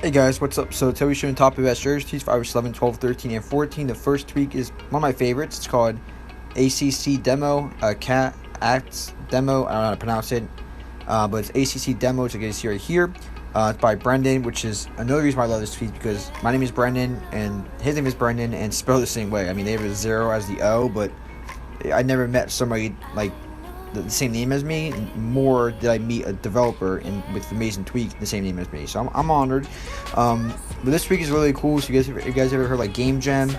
Hey guys, what's up? So today we're showing top of best jerseys for iOS 11, 12, 13, and 14. The first tweak is one of my favorites. It's called ACC Demo, Cat Acts Demo. I don't know how to pronounce it, but it's ACC Demo, so you can see right here. It's by Brendan, which is another reason why I love this tweet, because my name is Brendan and his name is Brendan, and spelled the same way. I mean, they have a zero as the O, but I never met somebody like the same name as me. More did I meet a developer with amazing tweak the same name as me, so I'm honored. But this tweak is really cool. So you guys ever heard like Game Gem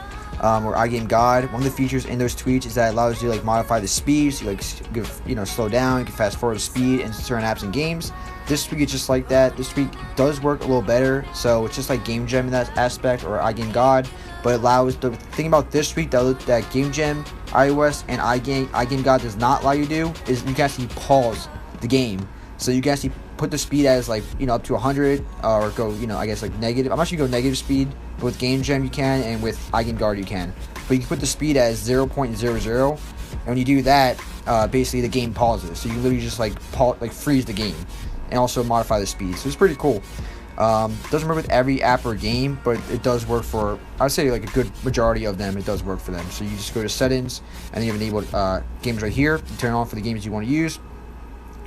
or iGame God? One of the features in those tweets is that it allows you to like modify the speed, so you like slow down, you can fast forward the speed in certain apps and games. This tweak is just like that. This tweak does work a little better, so it's just like Game Gem in that aspect, or iGame God, but it allows the thing about this tweak that Game Gem, iOS, and iGame God does not allow you to do is you can actually pause the game. So you can actually put the speed as like up to 100 or go I guess like negative. I'm not sure you go negative speed, but with Game Gem you can, and with iGame God you can. But you can put the speed as 0.00, and when you do that, basically the game pauses. So you literally just like freeze the game, and also modify the speed. So it's pretty cool. Doesn't work with every app or game, but it does work for, I'd say like a good majority of them. It does work for them. So you just go to settings, and you have enabled games right here. You turn it on for the games you want to use.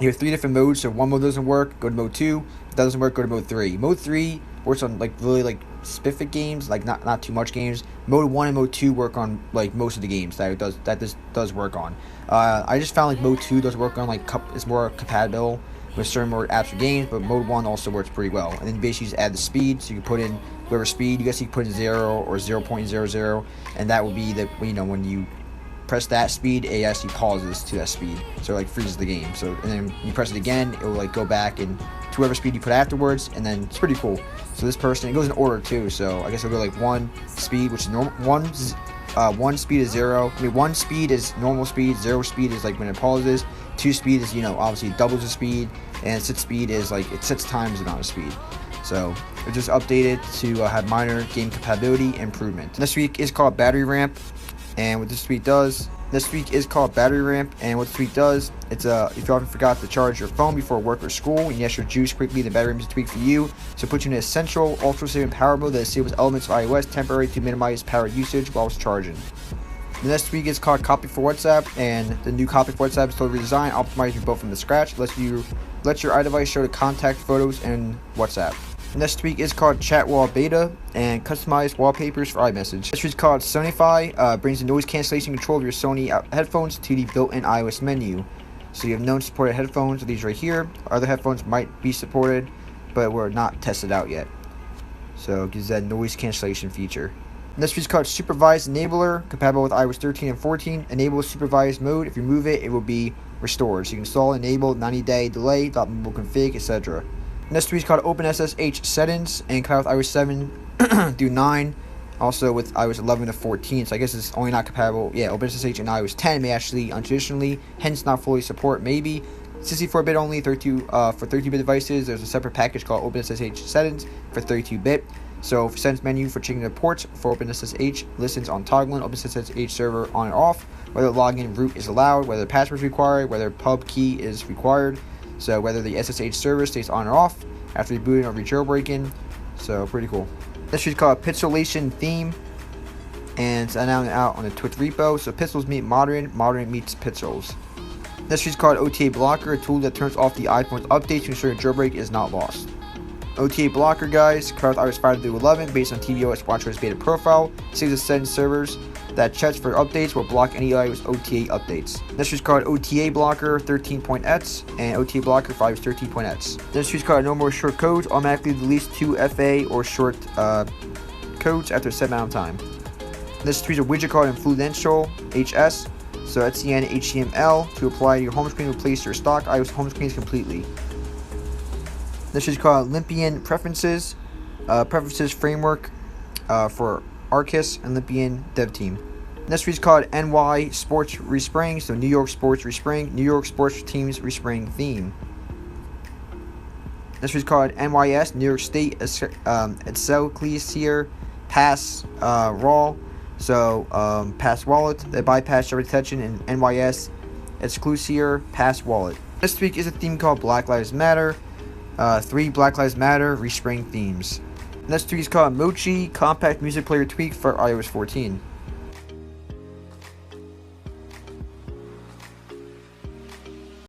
You have 3 different modes. So if one mode doesn't work, go to mode 2. If that doesn't work, go to mode 3. Mode 3 works on like really like specific games, like not too much games. Mode 1 and mode 2 work on like most of the games that this does work on. I just found like mode 2 does work on it's more compatible with certain more apps or games, but mode 1 also works pretty well. And then you basically just add the speed, so you can put in whatever speed. You guess you can put in 0 or 0.00, and that would be the when you press that speed, it actually pauses to that speed, so it like freezes the game. So and then you press it again, it will like go back and to whatever speed you put afterwards, and then it's pretty cool. So this person, it goes in order too. So I guess it'll go like 1 speed, which is one speed is 0. I mean, 1 speed is normal speed. 0 speed is like when it pauses. 2 speed is obviously doubles the speed, and 6 speed is like it 6 times the amount of speed. So it just updated to have minor game compatibility improvement. This week is called battery ramp, and what this tweak does. This tweak is called battery ramp, and what the tweak does, it's if you often forgot to charge your phone before work or school, and yes, your juice quickly, the battery ramp is a tweak for you. So it puts you in an essential ultra saving power mode that disables elements of iOS temporarily to minimize power usage while it's charging. The next tweak is called Copy for WhatsApp, and the new Copy for WhatsApp is totally redesigned, optimized both from the scratch, lets your iDevice show the contact photos in WhatsApp. The next tweak is called Chat Wall Beta, and customized wallpapers for iMessage. This tweak is called Sonify, brings the noise cancellation control of your Sony headphones to the built-in iOS menu. So you have known supported headphones, so these right here. Other headphones might be supported, but were not tested out yet. So it gives that noise cancellation feature. This tweak is called Supervised Enabler, compatible with iOS 13 and 14. Enable supervised mode. If you remove it, it will be restored. So you can install, enable, 90-day delay, mobile config, etc. Next tweak is called Ssh Settings, and compatible with iOS 7 through 9. Also with iOS 11 to 14. So I guess it's only not compatible. Yeah, OpenSSH and iOS 10 may actually untraditionally, hence not fully support. Maybe 64-bit only. For 32-bit devices, there's a separate package called OpenSSH Settings for 32-bit. So for settings menu for changing the ports for OpenSSH, listens on toggling OpenSSH server on and off, whether login root is allowed, whether password is required, whether pub key is required, so whether the SSH server stays on or off after rebooting or jailbreaking. So pretty cool. This is called Pixelation Theme, and it's now out on the Twitch repo. So pixels meet modern meets pixels. This is called OTA Blocker, a tool that turns off the iPhone's updates to ensure your jailbreak is not lost. OTA Blocker, guys, covers iOS 5 through 11 based on tvOS WatchOS beta profile. Saves the settings servers that checks for updates will block any iOS OTA updates. This is called OTA Blocker 13.x and OTA Blocker for iOS 13.x. This is called No More Short Codes, automatically deletes 2 FA or short codes after a set amount of time. This is a widget called Influential HS, so SCN HTML to apply to your home screen, replace your stock iOS home screens completely. This is called Olympian Preferences, Preferences Framework for Arcus and Olympian Dev Team. Next is called NY Sports Respring, so New York Sports Respring, New York Sports Teams Respring Theme. This is called NYS, New York State Excelsior Pass Raw, so Pass Wallet, they bypass server detection, and NYS Excelsior Pass Wallet. This week is a theme called Black Lives Matter. 3 Black Lives Matter Respring themes. Next tweak is called Mochi Compact Music Player Tweak for iOS 14.